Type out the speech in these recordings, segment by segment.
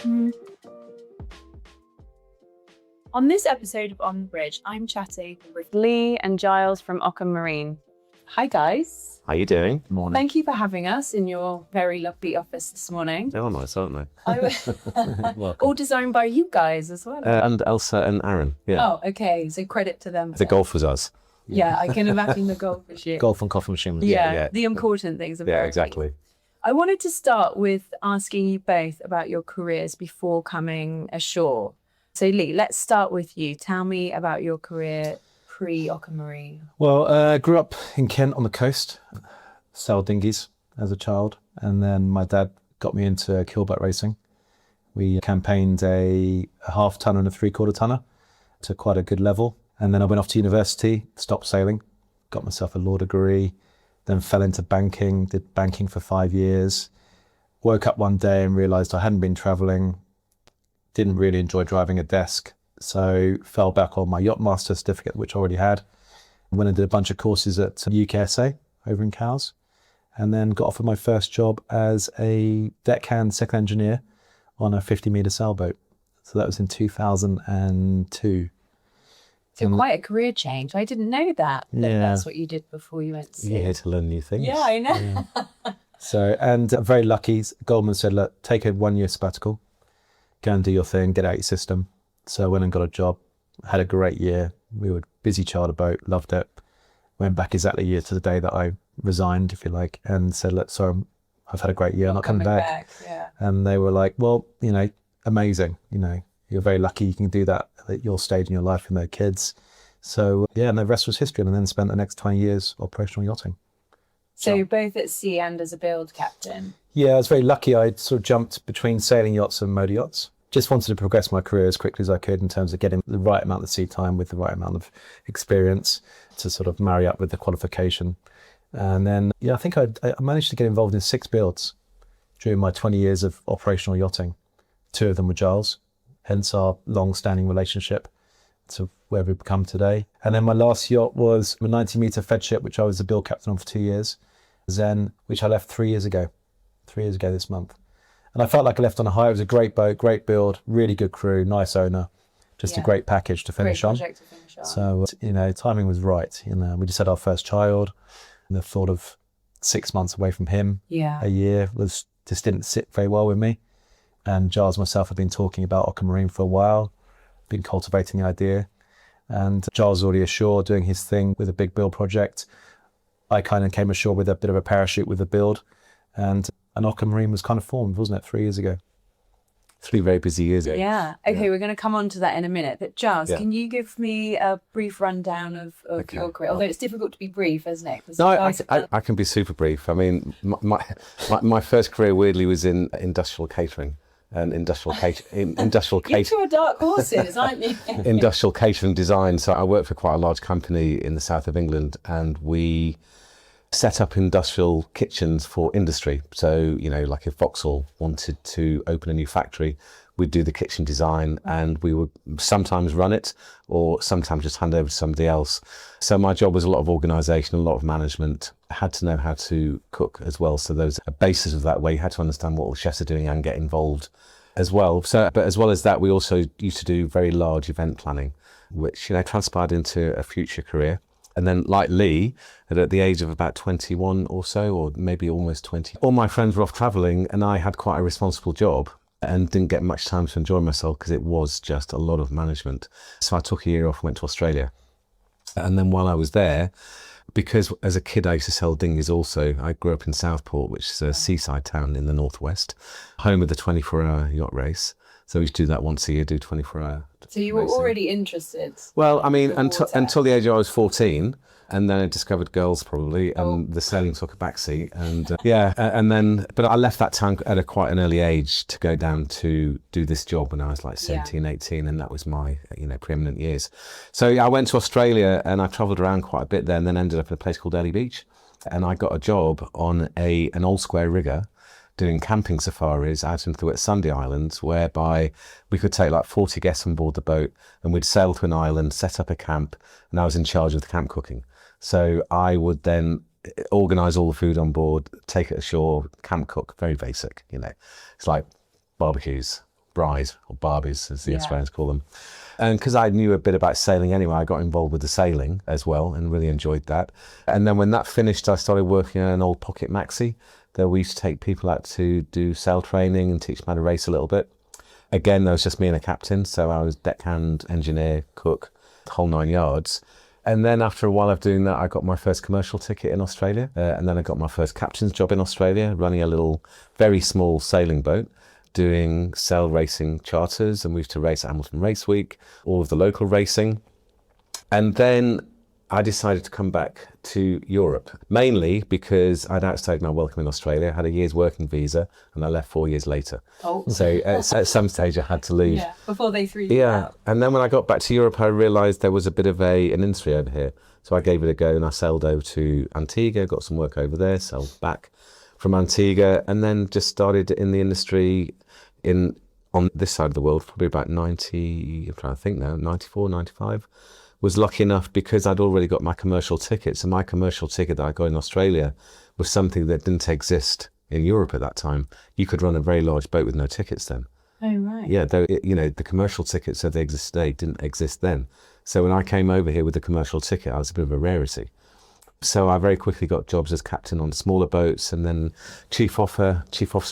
On this episode of On the Bridge, I'm chatting with Lee and Giles from Occam Marine. Hi guys. How you doing? Morning. Thank you for having us in your very lovely office this morning. They're nice, aren't they? All designed by you guys as well. And Elsa and Aaron. Yeah. Oh, okay. So credit to them. The golf was us. Yeah, I can imagine the golf machine. Golf and coffee machine. Yeah, the important things. Yeah, exactly. I wanted to start with asking you both about your careers before coming ashore. So Lee, let's start with you. Tell me about your career pre-Occam Marine. Well, I grew up in Kent on the coast, sailed dinghies as a child, and then my dad got me into keelboat racing. We campaigned a half tonner and a 3/4 tonner to quite a good level. And then I went off to university, stopped sailing, got myself a law degree, then fell into banking, did banking for 5 years, woke up one day and realised I hadn't been travelling, didn't really enjoy driving a desk, so fell back on my yacht master certificate, which I already had. Went and did a bunch of courses at UKSA over in Cowes, and then got offered my first job as a deckhand second engineer on a 50-metre sailboat. So that was in 2002. So quite a career change. I didn't know that. That's what you did before you went to sea. You're here to learn new things. Yeah, I know. Yeah. So, and I'm very lucky. Goldman said, look, take a 1-year sabbatical, go and do your thing, get out your system. So I went and got a job, had a great year. We were busy charter boat, loved it. Went back exactly a year to the day that I resigned, if you like, and said, look, sorry, I've had a great year, I'm not coming back. Yeah. And they were like, well, amazing. You're very lucky you can do that at your stage in your life with no kids. So yeah, and the rest was history. And then spent the next 20 years operational yachting. So you're both at sea and as a build captain? Yeah, I was very lucky. I sort of jumped between sailing yachts and motor yachts. Just wanted to progress my career as quickly as I could in terms of getting the right amount of sea time with the right amount of experience to sort of marry up with the qualification. And then, I think I managed to get involved in 6 builds during my 20 years of operational yachting. 2 of them were Giles, hence our long-standing relationship to where we've become today. And then my last yacht was a 90-metre fed ship, which I was the build captain on for 2 years. Zen, which I left 3 years ago. 3 years ago this month. And I felt like I left on a high. It was a great boat, great build, really good crew, nice owner, just a great package to finish on. Great project to finish on. So, timing was right. We just had our first child, and the thought of 6 months away from him, a year, just didn't sit very well with me. And Giles and myself have been talking about Occam Marine for a while, been cultivating the idea. And Giles was already ashore doing his thing with a big build project. I kind of came ashore with a bit of a parachute with a build, and Occam Marine was kind of formed, wasn't it, 3 years ago? 3 very busy years ago. Yeah. Okay, we're going to come on to that in a minute. But Giles, can you give me a brief rundown of your career? Although it's difficult to be brief, isn't it? No, I can be super brief. I mean, my first career, weirdly, was in industrial catering. And industrial catering. You're two dark horses, aren't you? Industrial catering design. So I worked for quite a large company in the south of England, and we set up industrial kitchens for industry. So, like if Vauxhall wanted to open a new factory, we'd do the kitchen design, and we would sometimes run it or sometimes just hand over to somebody else. So my job was a lot of organisation, a lot of management. I had to know how to cook as well. So there was a basis of that where you had to understand what all the chefs are doing and get involved as well. So, but as well as that, we also used to do very large event planning, which, transpired into a future career. And then, like Lee, at the age of about 21 or so, or maybe almost 20, all my friends were off travelling, and I had quite a responsible job and didn't get much time to enjoy myself because it was just a lot of management. So I took a year off and went to Australia. And then while I was there, because as a kid I used to sell dinghies also, I grew up in Southport, which is a seaside town in the northwest, home of the 24-hour yacht race. So we used to do that once a year, do 24-hour. So you were already interested? Well, I mean, until the age I was 14, and then I discovered girls probably, and the sailing took a backseat, and and then, but I left that town at quite an early age to go down to do this job when I was like 17, 18, and that was my, preeminent years. So I went to Australia, and I travelled around quite a bit there, and then ended up at a place called Early Beach, and I got a job on an old square rigger, doing camping safaris out into the Whitsunday Islands, whereby we could take like 40 guests on board the boat, and we'd sail to an island, set up a camp, and I was in charge of the camp cooking. So I would then organise all the food on board, take it ashore, camp cook, very basic, It's like barbecues, bride, or Barbies as the Australians call them. And because I knew a bit about sailing anyway, I got involved with the sailing as well and really enjoyed that. And then when that finished, I started working on an old pocket maxi that we used to take people out to do sail training and teach them how to race a little bit. Again, there was just me and a captain, so I was deckhand, engineer, cook, the whole 9 yards. And then after a while of doing that, I got my first commercial ticket in Australia. And then I got my first captain's job in Australia, running a little, very small sailing boat, doing sail racing charters, and we used to race at Hamilton Race Week, all of the local racing. And then I decided to come back to Europe, mainly because I'd outstayed my welcome in Australia, had a year's working visa, and I left 4 years later. Oh. So at some stage I had to leave. Yeah, before they threw you out. And then when I got back to Europe, I realised there was a bit of an industry over here. So I gave it a go, and I sailed over to Antigua, got some work over there, sailed back from Antigua, and then just started in the industry on this side of the world, probably about 90, I'm trying to think now, 94, 95. Was lucky enough because I'd already got my commercial ticket. So my commercial ticket that I got in Australia was something that didn't exist in Europe at that time. You could run a very large boat with no tickets then. Oh, right. Yeah, though, the commercial tickets that they exist today didn't exist then. So when I came over here with the commercial ticket, I was a bit of a rarity. So I very quickly got jobs as captain on smaller boats, and then chief officer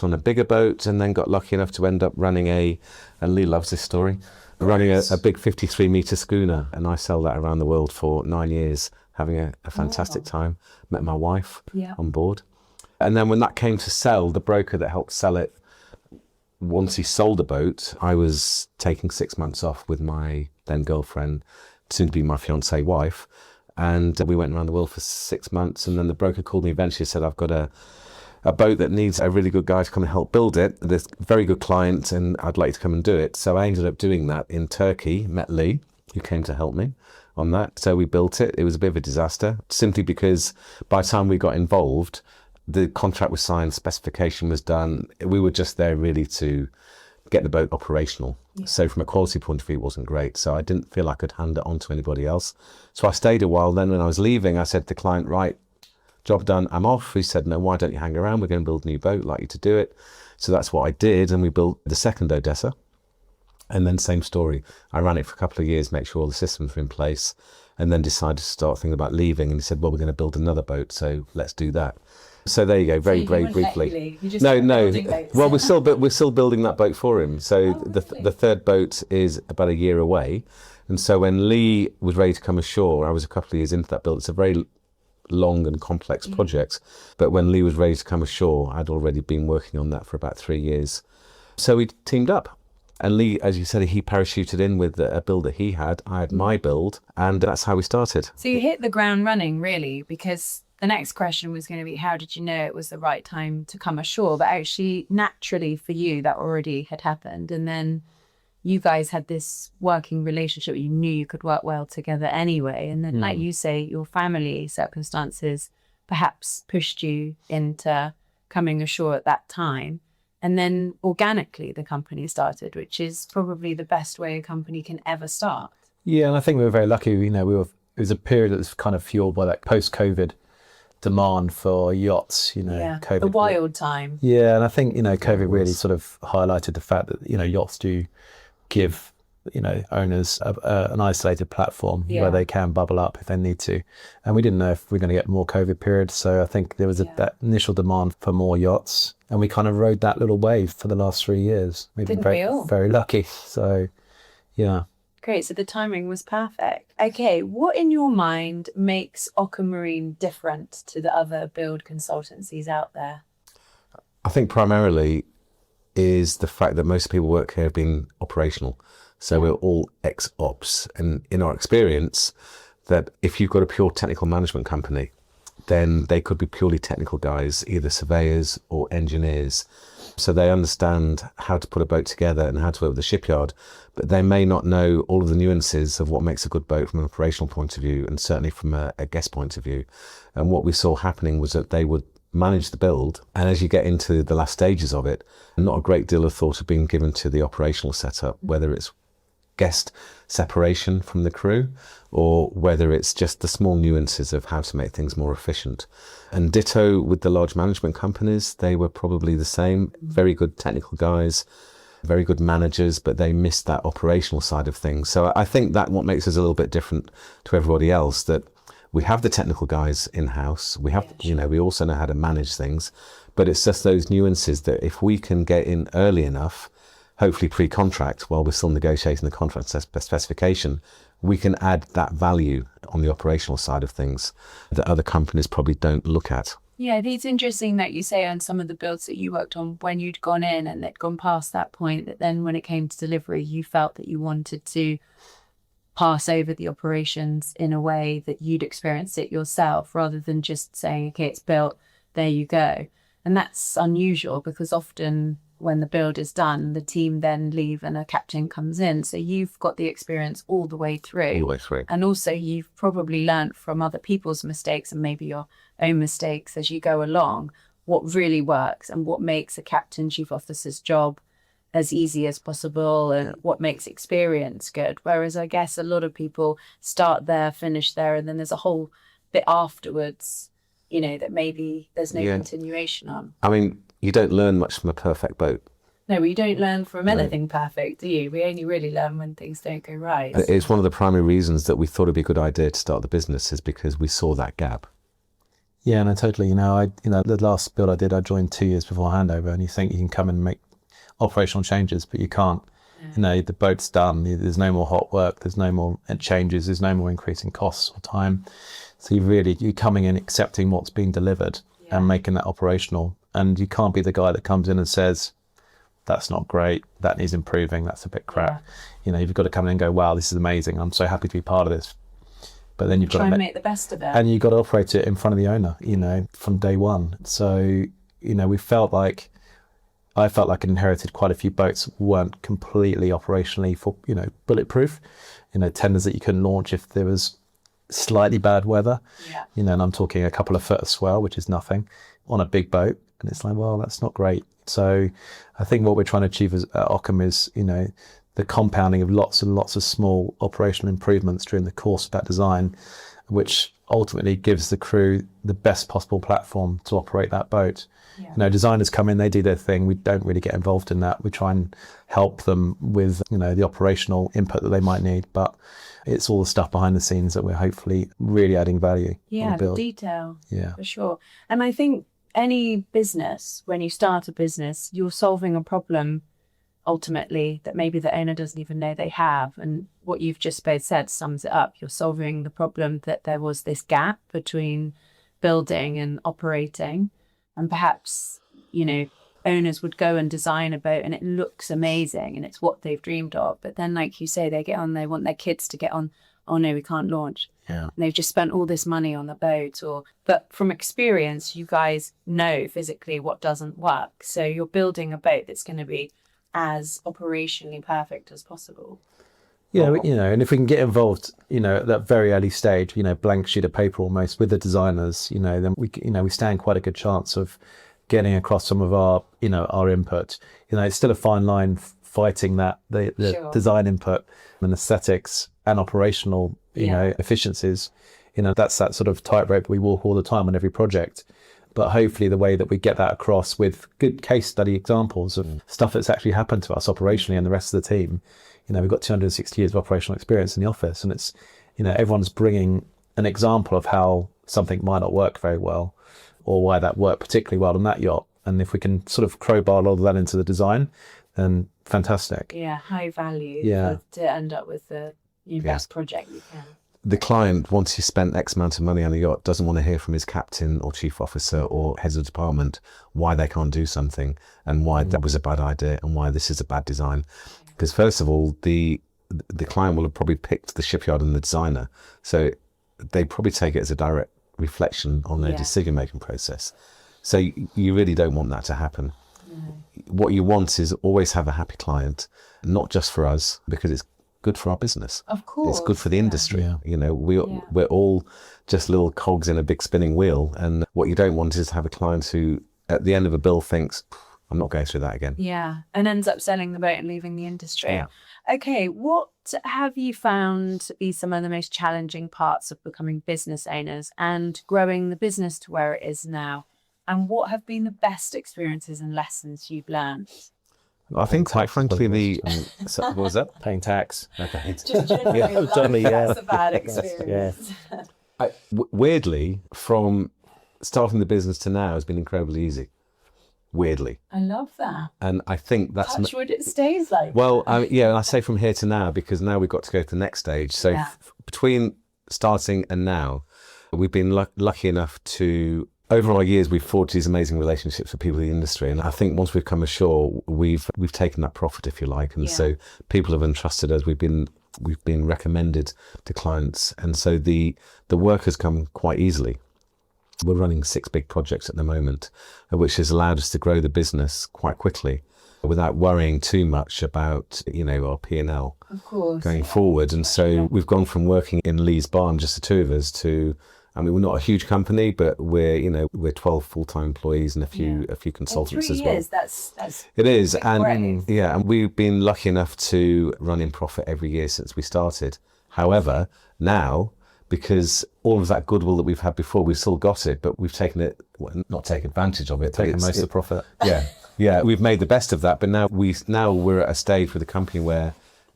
on a bigger boat, and then got lucky enough to end up running and Lee loves this story, running a big 53-metre schooner. And I sailed that around the world for 9 years, having a fantastic time. Met my wife on board. And then when that came to sell, the broker that helped sell it, once he sold the boat, I was taking 6 months off with my then girlfriend, soon to be my fiancée wife. And we went around the world for 6 months. And then the broker called me eventually and said, I've got a boat that needs a really good guy to come and help build it. There's a very good client and I'd like to come and do it. So I ended up doing that in Turkey, met Lee, who came to help me on that. So we built it. It was a bit of a disaster, simply because by the time we got involved, the contract was signed, specification was done. We were just there really to get the boat operational. So from a quality point of view, it wasn't great. So I didn't feel I could hand it on to anybody else. So I stayed a while. Then when I was leaving, I said to the client, right, job done, I'm off. He said, no, why don't you hang around? We're going to build a new boat, like you to do it. So that's what I did. And we built the second Odessa. And then same story. I ran it for a couple of years, make sure all the systems were in place, and then decided to start thinking about leaving. And he said, well, we're going to build another boat. So let's do that. So there you go, very briefly. No. Well, we're still building that boat for him. So the third boat is about a year away. And so when Lee was ready to come ashore, I was a couple of years into that build. It's a very long and complex project. But when Lee was ready to come ashore, I'd already been working on that for about 3 years. So we teamed up. And Lee, as you said, he parachuted in with a build that he had. I had my build, and that's how we started. So you hit the ground running, really, because the next question was going to be, how did you know it was the right time to come ashore? But actually, naturally for you, that already had happened. And then you guys had this working relationship. You knew you could work well together anyway. And then, like you say, your family circumstances perhaps pushed you into coming ashore at that time. And then organically, the company started, which is probably the best way a company can ever start. Yeah, and I think we were very lucky. It was a period that was kind of fueled by that post-COVID demand for yachts, COVID. The wild time. Yeah, and I think, COVID really sort of highlighted the fact that, yachts do give, owners an isolated platform where they can bubble up if they need to. And we didn't know if we were going to get more COVID periods. So I think there was that initial demand for more yachts. And we kind of rode that little wave for the last 3 years. We've been very lucky. So, yeah. Great. So the timing was perfect. Okay. What in your mind makes Occam Marine different to the other build consultancies out there? I think primarily is the fact that most people work here have been operational. So we're all ex-ops. And in our experience, that if you've got a pure technical management company, then they could be purely technical guys, either surveyors or engineers. So they understand how to put a boat together and how to work with the shipyard, but they may not know all of the nuances of what makes a good boat from an operational point of view, and certainly from a guest point of view. And what we saw happening was that they would manage the build, and as you get into the last stages of it, not a great deal of thought had been given to the operational setup, whether it's guest separation from the crew or whether it's just the small nuances of how to make things more efficient. And ditto with the large management companies, they were probably the same, very good technical guys, very good managers, but they miss that operational side of things. So I think that what makes us a little bit different to everybody else, that we have the technical guys in-house. We have, we also know how to manage things, but it's just those nuances that if we can get in early enough, hopefully pre-contract, while we're still negotiating the contract specification, we can add that value on the operational side of things that other companies probably don't look at. Yeah, it's interesting that you say on some of the builds that you worked on, when you'd gone in and they'd gone past that point, that then when it came to delivery, you felt that you wanted to pass over the operations in a way that you'd experienced it yourself, rather than just saying, okay, it's built, there you go. And that's unusual, because often when the build is done, the team then leave and a captain comes in. So you've got the experience all the way through. All the way through. And also you've probably learned from other people's mistakes and maybe your own mistakes as you go along, what really works and what makes a captain, chief officer's job as easy as possible, and what makes experience good. Whereas I guess a lot of people start there, finish there, and then there's a whole bit afterwards, that maybe there's no continuation on. I mean, you don't learn much from a perfect boat. No, we don't learn from anything perfect, do you? We only really learn when things don't go right. It's one of the primary reasons that we thought it'd be a good idea to start the business, is because we saw that gap. Yeah, no, totally. The last build I did, I joined 2 years before handover, and you think you can come and make operational changes, but you can't. The boat's done. There's no more hot work. There's no more changes. There's no more increase in costs or time. So you're coming in, accepting what's being delivered and making that operational. And you can't be the guy that comes in and says, that's not great, that needs improving, that's a bit crap. You've got to come in and go, wow, this is amazing, I'm so happy to be part of this. But then you've got try to and make the best of it. And you've got to operate it in front of the owner, from day one. So, I felt like I inherited quite a few boats that weren't completely operationally bulletproof. Tenders that you couldn't launch if there was slightly bad weather. And I'm talking a couple of foot of swell, which is nothing, on a big boat. And it's like, well, that's not great. So I think what we're trying to achieve at Occam is, the compounding of lots and lots of small operational improvements during the course of that design, which ultimately gives the crew the best possible platform to operate that boat. Designers come in, they do their thing. We don't really get involved in that. We try and help them with, the operational input that they might need, but it's all the stuff behind the scenes that we're hopefully really adding value. The detail. Yeah, for sure. And I think any business, when you start a business, you're solving a problem ultimately that maybe the owner doesn't even know they have. And what you've just both said sums it up. You're solving the problem that there was this gap between building and operating. And perhaps, owners would go and design a boat and it looks amazing and it's what they've dreamed of. But then, like you say, they get on, they want their kids to get on, oh no, we can't launch. And they've just spent all this money on the boat. But from experience, you guys know physically what doesn't work. So you're building a boat that's going to be as operationally perfect as possible. And if we can get involved, at that very early stage, blank sheet of paper almost with the designers, then we stand quite a good chance of getting across some of our, our input. It's still a fine line fighting that the design input and aesthetics and operational, efficiencies. That's that sort of tightrope we walk all the time on every project. But hopefully the way that we get that across with good case study examples of stuff that's actually happened to us operationally and the rest of the team. We've got 260 years of operational experience in the office, and it's, everyone's bringing an example of how something might not work very well or why that worked particularly well on that yacht. And if we can sort of crowbar all of that into the design, then fantastic. High value to end up with the best project you can. The client, once he's spent X amount of money on a yacht, doesn't want to hear from his captain or chief officer or heads of department why they can't do something and why that was a bad idea and why this is a bad design. Because first of all, the client will have probably picked the shipyard and the designer. So they probably take it as a direct reflection on their decision-making process. So you really don't want that to happen. What you want is always have a happy client, not just for us, because it's good for our business. Of course. It's good for the industry. We're all just little cogs in a big spinning wheel. And what you don't want is to have a client who, at the end of a bill, thinks, I'm not going through that again. And ends up selling the boat and leaving the industry. Okay, what have you found to be some of the most challenging parts of becoming business owners and growing the business to where it is now? And what have been the best experiences and lessons you've learned? I think, quite frankly, what was that? Paying tax. Okay. Just generally, Yeah, totally, yeah. that's a bad experience. Weirdly, from starting the business to now has been incredibly easy. Weirdly. I love that. And I think that's... Touch wood, it stays like Well, yeah, and I say from here to now because now we've got to go to the next stage. So between starting and now, we've been lucky enough to, over our years, we've forged these amazing relationships with people in the industry. And I think once we've come ashore, we've taken that profit, if you like. And so people have entrusted us. We've been recommended to clients. And so the work has come quite easily. We're running 6 big projects at the moment, which has allowed us to grow the business quite quickly without worrying too much about, our P&L going forward. And so we've gone from working in Lee's barn, just the 2 of us, to, we're not a huge company, but we're 12 full-time employees and a few consultants as well. 3 years, that's it is. great. And we've been lucky enough to run in profit every year since we started. However, now, because all of that goodwill that we've had before, we've still got it, but we've taken it, not taken advantage of it. Taking most of the profit. Yeah, we've made the best of that. But now we're at a stage with the company where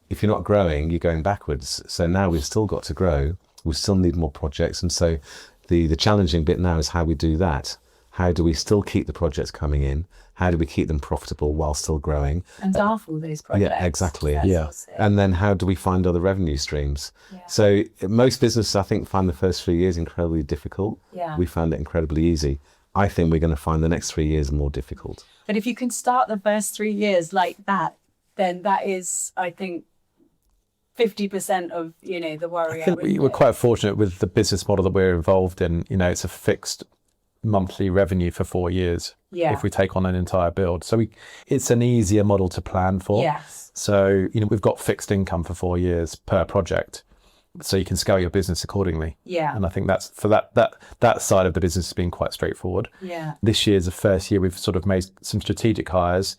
if you're not growing, you're going backwards. So now we've still got to grow. We still need more projects. And so the challenging bit now is how we do that. How do we still keep the projects coming in? How do we keep them profitable while still growing? And staff all those projects. Yeah, exactly. That's Yeah. also- And then how do we find other revenue streams? Yeah. So most businesses, I think, find the first 3 years incredibly difficult. Yeah. We found it incredibly easy. I think we're going to find the next 3 years more difficult. But if you can start the first 3 years like that, then that is, I think, 50% of, the worry. I think we're quite fortunate with the business model that we're involved in. It's a fixed monthly revenue for 4 years if we take on an entire build. So it's an easier model to plan for. Yes. So, we've got fixed income for 4 years per project. So you can scale your business accordingly. Yeah. And I think that's for that side of the business has been quite straightforward. Yeah. This year's the first year we've sort of made some strategic hires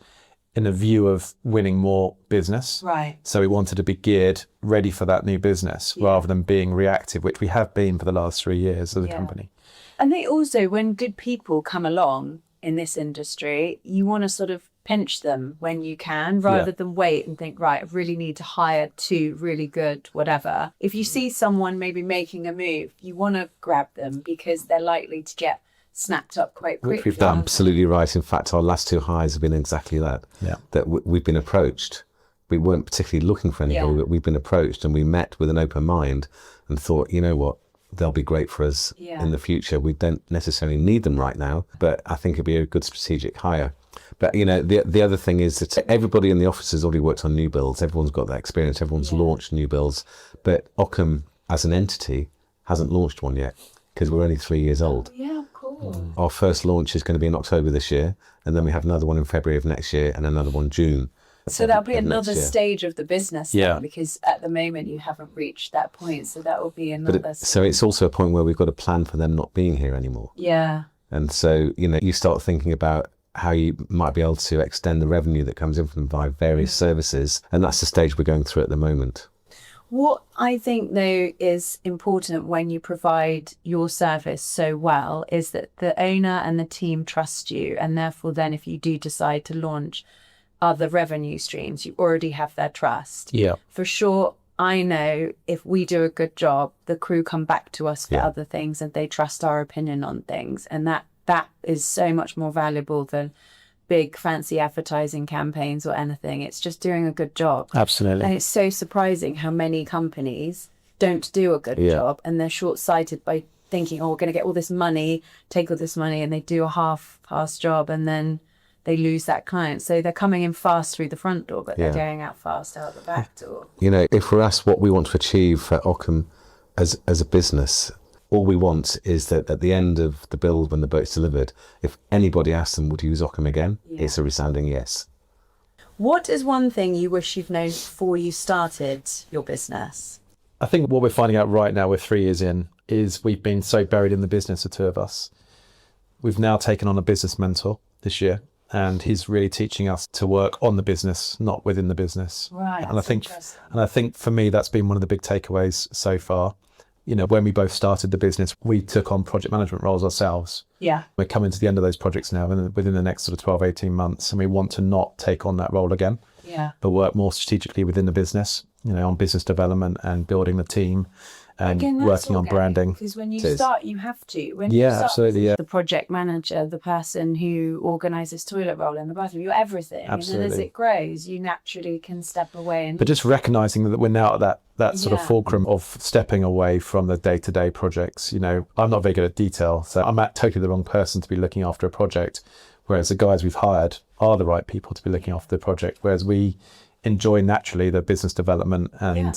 in a view of winning more business. Right. So we wanted to be geared, ready for that new business rather than being reactive, which we have been for the last 3 years as a company. And they also, when good people come along in this industry, you want to sort of pinch them when you can, rather than wait and think, right, I really need to hire 2 really good, whatever. If you see someone maybe making a move, you want to grab them because they're likely to get snapped up quite quickly. Which we've done. Absolutely right. In fact, our last 2 hires have been exactly that. Yeah. That we've been approached. We weren't particularly looking for anybody, but we've been approached and we met with an open mind and thought, you know what, they'll be great for us in the future. We don't necessarily need them right now, but I think it'd be a good strategic hire. But, the other thing is that everybody in the office has already worked on new builds. Everyone's got that experience. Everyone's launched new builds. But Occam, as an entity, hasn't launched one yet because we're only 3 years old. Yeah, of course. Our first launch is going to be in October this year. And then we have another one in February of next year and another one June. So that'll be of next another year. stage of the business then, because at the moment you haven't reached that point. So that will be another. So it's also a point where we've got to plan for them not being here anymore. Yeah. And so, you start thinking about how you might be able to extend the revenue that comes in from via various services. And that's the stage we're going through at the moment. What I think, though, is important when you provide your service so well is that the owner and the team trust you. And therefore, then if you do decide to launch other revenue streams, you already have their trust. Yeah. For sure, I know if we do a good job, the crew come back to us for other things and they trust our opinion on things. And that is so much more valuable than big fancy advertising campaigns or anything. It's just doing a good job. Absolutely. And it's so surprising how many companies don't do a good job and they're short-sighted by thinking, we're going to get all this money, take all this money, and they do a half-assed job and then they lose that client. So they're coming in fast through the front door, but they're going out fast out the back door. If we're asked what we want to achieve for Occam as a business, all we want is that at the end of the build, when the boat's delivered, if anybody asks them, would you use Occam again? It's a resounding yes. What is one thing you wish you'd known before you started your business? I think what we're finding out right now, we're 3 years in, is we've been so buried in the business, the 2 of us. We've now taken on a business mentor this year, and he's really teaching us to work on the business, not within the business. Right. And I think for me, that's been one of the big takeaways so far. when we both started the business, we took on project management roles ourselves. Yeah. We're coming to the end of those projects now and within the next sort of 12, 18 months. And we want to not take on that role again, but work more strategically within the business, on business development and building the team and working on branding. Because when you start, you have to. When yeah, you start absolutely. Yeah. the project manager, the person who organises toilet roll in the bathroom, you're everything. Absolutely. And then as it grows, you naturally can step away. But just recognising that we're now at that sort of fulcrum of stepping away from the day-to-day projects. I'm not very good at detail, so I'm totally the wrong person to be looking after a project, whereas the guys we've hired are the right people to be looking after the project, whereas we enjoy naturally the business development and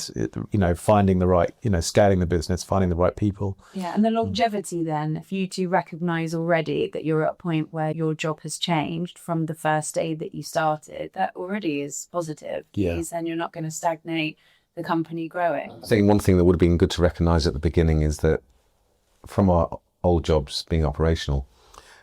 finding the right, scaling the business, finding the right people. And the longevity then, if you two recognise already that you're at a point where your job has changed from the first day that you started, that already is positive. Because then you're not going to stagnate the company growing. I think one thing that would have been good to recognise at the beginning is that from our old jobs being operational,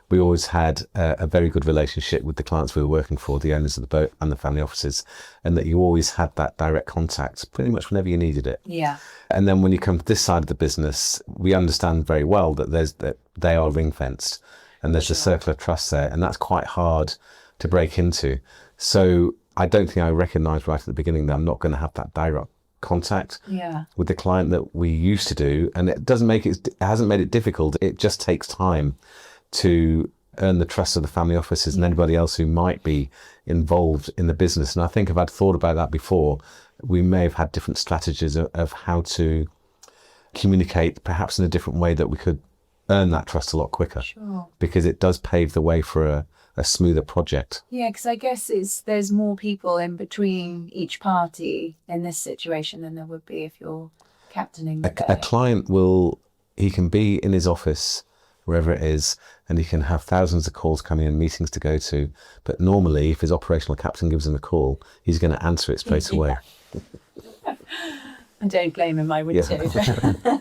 we always had a very good relationship with the clients we were working for, the owners of the boat and the family offices, and that you always had that direct contact pretty much whenever you needed it. Yeah. And then when you come to this side of the business, we understand very well that they are ring fenced and there's a circle of trust there, and that's quite hard to break into. So I don't think I recognised right at the beginning that I'm not going to have that direct contact with the client that we used to do, and it hasn't made it difficult. It just takes time to earn the trust of the family offices and anybody else who might be involved in the business. And I think if I'd thought about that before, we may have had different strategies of how to communicate perhaps in a different way that we could earn that trust a lot quicker. Sure. Because it does pave the way for a smoother project. Yeah, because I guess there's more people in between each party in this situation than there would be if you're captaining the boat. A client he can be in his office, wherever it is, and he can have thousands of calls coming in, meetings to go to. But normally, if his operational captain gives him a call, he's going to answer it straight away. I don't blame him, I would too.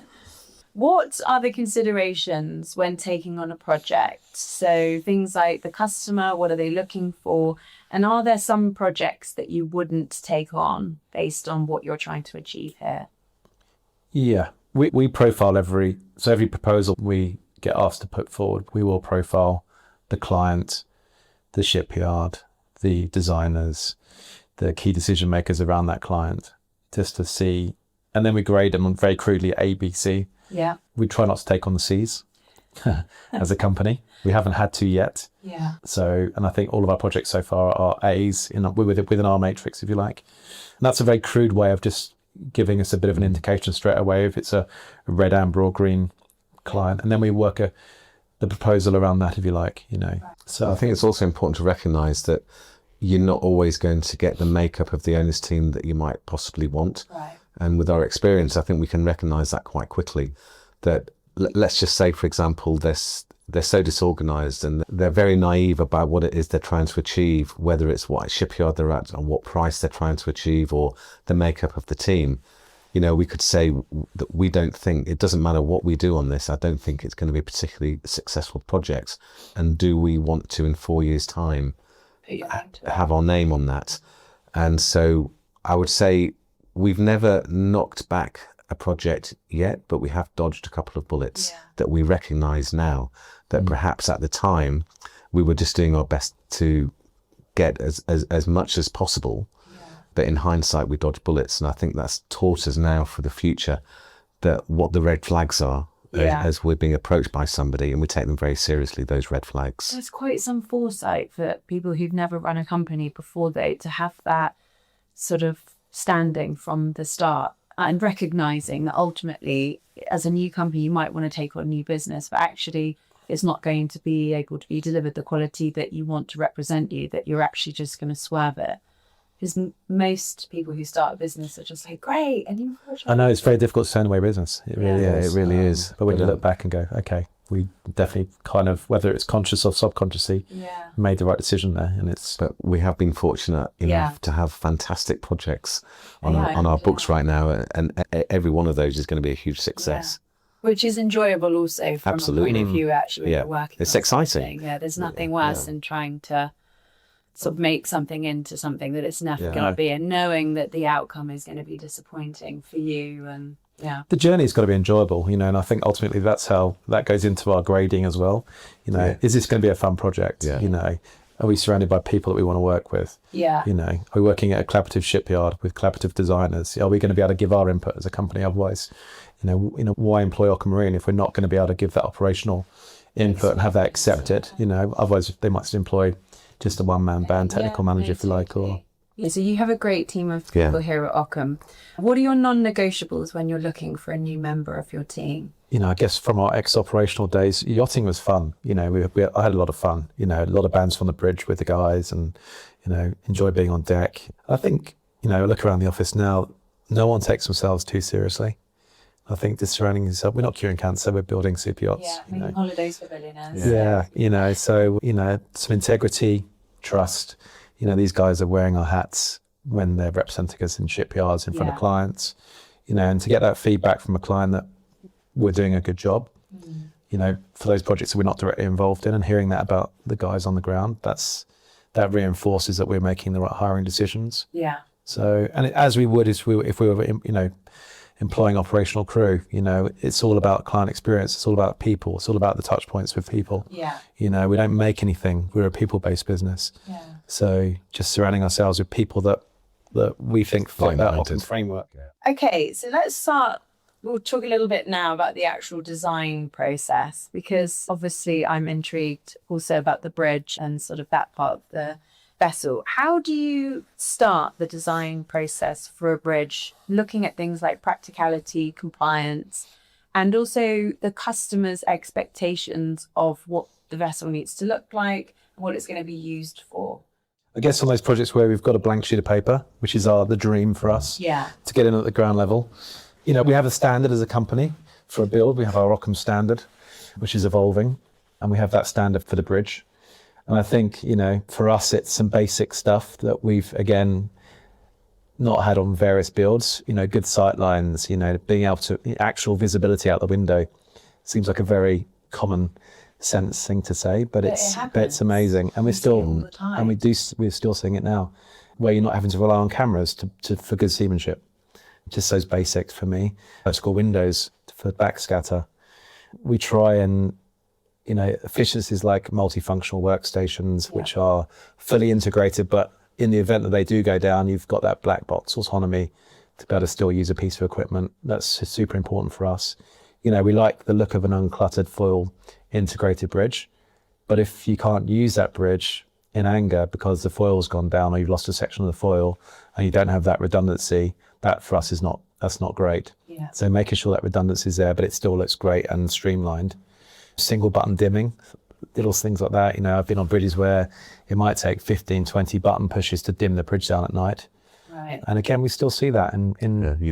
What are the considerations when taking on a project? So things like the customer, what are they looking for? And are there some projects that you wouldn't take on based on what you're trying to achieve here? Yeah, we profile every proposal we get asked to put forward. We will profile the client, the shipyard, the designers, the key decision makers around that client, just to see, and then we grade them very crudely A, B, C. Yeah. We try not to take on the C's as a company. We haven't had to yet. Yeah. So, and I think all of our projects so far are A's within our matrix, if you like. And that's a very crude way of just giving us a bit of an indication straight away if it's a red, amber or green client. And then we work the proposal around that, if you like, So I think it's also important to recognise that you're not always going to get the makeup of the owners team that you might possibly want. Right. And with our experience, I think we can recognise that quite quickly. That let's just say, for example, they're so disorganised and they're very naive about what it is they're trying to achieve, whether it's what shipyard they're at and what price they're trying to achieve or the makeup of the team. We could say that we don't think, it doesn't matter what we do on this, I don't think it's going to be a particularly successful project. And do we want to, in 4 years' time, have our name on that? And so I would say we've never knocked back a project yet, but we have dodged a couple of bullets that we recognise now that perhaps at the time we were just doing our best to get as much as possible. But in hindsight, we dodged bullets. And I think that's taught us now for the future that what the red flags are as we're being approached by somebody, and we take them very seriously, those red flags. There's quite some foresight for people who've never run a company before, though, to have that sort of standing from the start and recognising that ultimately, as a new company, you might want to take on new business, but actually it's not going to be able to be delivered the quality that you want to represent you, that you're actually just going to swerve it. Because most people who start a business are just like, great. And I know it's very difficult to turn away business. It really is. It really is. But when you look back and go, okay, we definitely kind of, whether it's conscious or subconsciously, made the right decision there. But we have been fortunate enough to have fantastic projects on our books right now. And every one of those is going to be a huge success. Which is enjoyable also from a point of view, actually, when you're working. It's exciting. There's nothing worse than trying to sort of make something into something that it's never going to be, and knowing that the outcome is going to be disappointing for you. And Yeah. The journey's got to be enjoyable, you know, and I think ultimately that's how that goes into our grading as well. You know, is this going to be a fun project? Yeah. You know, are we surrounded by people that we want to work with? Yeah. You know, are we working at a collaborative shipyard with collaborative designers? Are we going to be able to give our input as a company? Otherwise, you know, why employ Occam Marine if we're not going to be able to give that operational input and have that accepted? You know, otherwise they might employ just a one-man band, technical manager, if you like, or. Yeah, so you have a great team of people here at Occam. What are your non-negotiables when you're looking for a new member of your team? You know, I guess from our ex-operational days, yachting was fun. You know, I had a lot of fun. You know, a lot of bands on the bridge with the guys, and you know, enjoy being on deck. I think, you know, I look around the office now, no one takes themselves too seriously. I think just surrounding yourself, we're not curing cancer, we're building super yachts. Yeah, you know. holidays for billionaires. Yeah, you know, so, you know, some integrity, trust. You know, these guys are wearing our hats when they're representing us in shipyards in front of clients, you know, and to get that feedback from a client that we're doing a good job, you know, for those projects that we're not directly involved in, and hearing that about the guys on the ground, that reinforces that we're making the right hiring decisions. Yeah. So, and as we would if we were, you know, employing operational crew, you know, it's all about client experience. It's all about people. It's all about the touch points with people. Yeah. You know, we don't make anything. We're a people-based business. Yeah. So just surrounding ourselves with people that we think fit that Occam framework. Okay, so let's start. We'll talk a little bit now about the actual design process, because obviously I'm intrigued also about the bridge and sort of that part of the vessel. How do you start the design process for a bridge, looking at things like practicality, compliance, and also the customer's expectations of what the vessel needs to look like and what it's going to be used for? I guess on those projects where we've got a blank sheet of paper, which is the dream for us, to get in at the ground level. You know, we have a standard as a company for a build. We have our Occam standard, which is evolving, and we have that standard for the bridge. And I think, you know, for us, it's some basic stuff that we've, again, not had on various builds. You know, good sight lines, you know, being able to, actual visibility out the window seems like a very common sense thing to say, but it's amazing. And we're still, and we're still seeing it now, where you're not having to rely on cameras for good seamanship. Just those basics for me. Vertical windows for backscatter. We try and, you know, efficiencies like multifunctional workstations, which are fully integrated, but in the event that they do go down, you've got that black box autonomy to be able to still use a piece of equipment. That's super important for us. You know, we like the look of an uncluttered foil integrated bridge, but if you can't use that bridge in anger because the foil's gone down or you've lost a section of the foil and you don't have that redundancy, that for us that's not great. So making sure that redundancy is there, but it still looks great and streamlined. Single button dimming, little things like that. You know, I've been on bridges where it might take 15, 20 button pushes to dim the bridge down at night. Right. And again, we still see that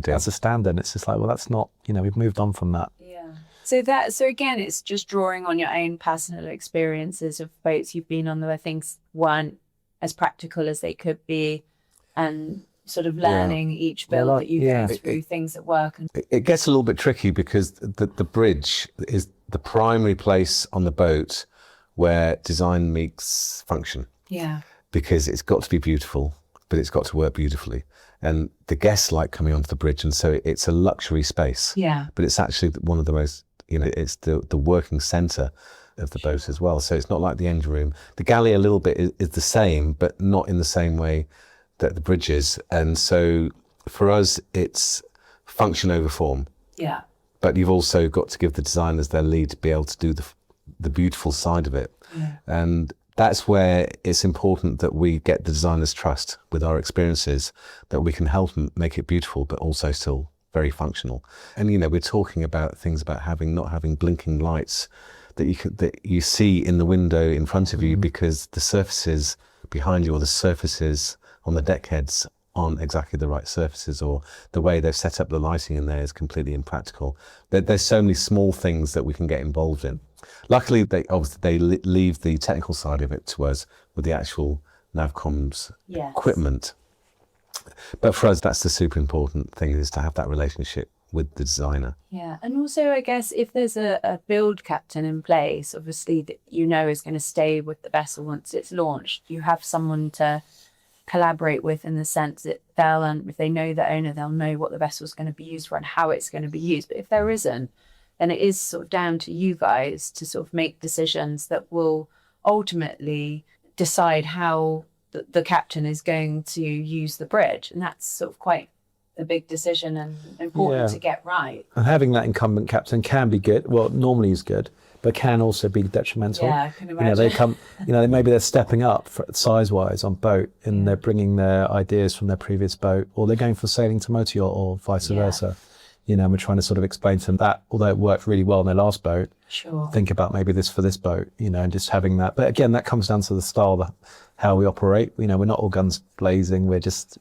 as a standard. It's just like, well, that's not, you know, we've moved on from that. Yeah. So again, it's just drawing on your own personal experiences of boats you've been on where things weren't as practical as they could be, and sort of learning each build that you go through, things that work. And it gets a little bit tricky because the bridge is the primary place on the boat where design meets function. Yeah. Because it's got to be beautiful, but it's got to work beautifully. And the guests like coming onto the bridge, and so it's a luxury space. Yeah. But it's actually one of the most, you know, it's the working centre of the boat as well. So it's not like the engine room. The galley a little bit is the same, but not in the same way that the bridge is. And so for us, it's function over form. Yeah. But you've also got to give the designers their lead to be able to do the beautiful side of it. Yeah. And that's where it's important that we get the designers' trust with our experiences, that we can help them make it beautiful, but also still very functional. And, you know, we're talking about things about not having blinking lights that you see in the window in front of you, because the surfaces behind you or the surfaces on the deck heads aren't exactly the right surfaces, or the way they've set up the lighting in there is completely impractical. There's so many small things that we can get involved in. Luckily, they leave the technical side of it to us with the actual Navcom's equipment. But for us, that's the super important thing, is to have that relationship with the designer. Yeah. And also, I guess, if there's a build captain in place, obviously, that you know is going to stay with the vessel once it's launched, you have someone to collaborate with, in the sense that if they know the owner, they'll know what the vessel is going to be used for and how it's going to be used. But if there isn't, then it is sort of down to you guys to sort of make decisions that will ultimately decide how the captain is going to use the bridge. And that's sort of quite a big decision and important to get right. And having that incumbent captain can be good. Well, normally is good, but can also be detrimental. Yeah, I can imagine. Maybe they're stepping up size-wise on boat, and they're bringing their ideas from their previous boat, or they're going for sailing to motor yacht, or vice versa. And we're trying to sort of explain to them that, although it worked really well on their last boat, think about maybe this for this boat, and just having that. But again, that comes down to the style, how we operate. We're not all guns blazing. We're just,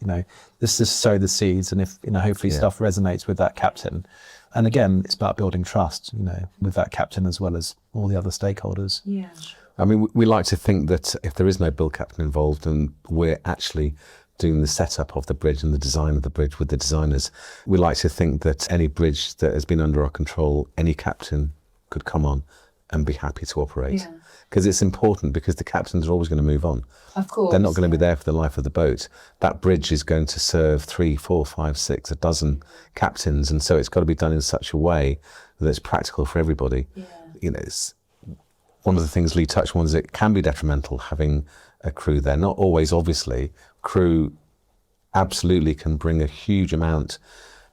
this is sow the seeds, and if, hopefully stuff resonates with that captain. And again, it's about building trust, with that captain as well as all the other stakeholders. Yeah. I mean, we like to think that if there is no build captain involved and we're actually doing the setup of the bridge and the design of the bridge with the designers, we like to think that any bridge that has been under our control, any captain could come on and be happy to operate. Because it's important, because the captains are always going to move on. Of course. They're not going to be there for the life of the boat. That bridge is going to serve 3, 4, 5, 6, a dozen captains. And so it's got to be done in such a way that it's practical for everybody. It's one of the things Lee touched on is it can be detrimental having a crew there. Not always, obviously. Crew absolutely can bring a huge amount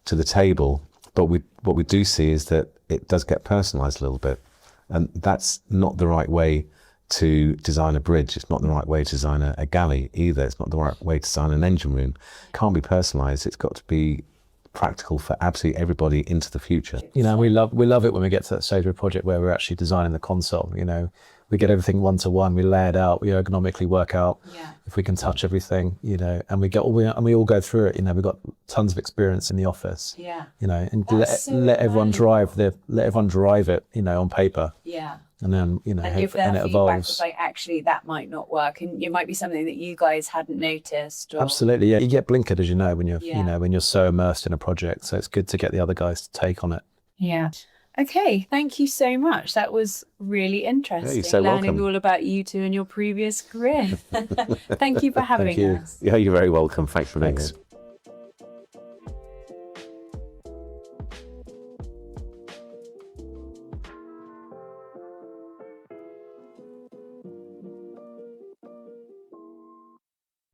to the table, but what we do see is that it does get personalised a little bit, and that's not the right way to design a bridge. It's not the right way to design a galley either. It's not the right way to design an engine room. It can't be personalised. It's got to be practical for absolutely everybody into the future. We love it when we get to that stage of a project where we're actually designing the console. We get everything one-to-one, we lay it out, we ergonomically work out if we can touch everything, and we all go through it. We've got tons of experience in the office. And let everyone drive it, on paper. And then, and if their feedback was like, actually, that might not work, and it might be something that you guys hadn't noticed. Absolutely, you get blinkered, as when you're when you're so immersed in a project. So it's good to get the other guys to take on it. Okay, thank you so much. That was really interesting. You're so learning welcome. all about you two and your previous career. Thank you for having us. Yeah, you're very welcome. Thanks for being here.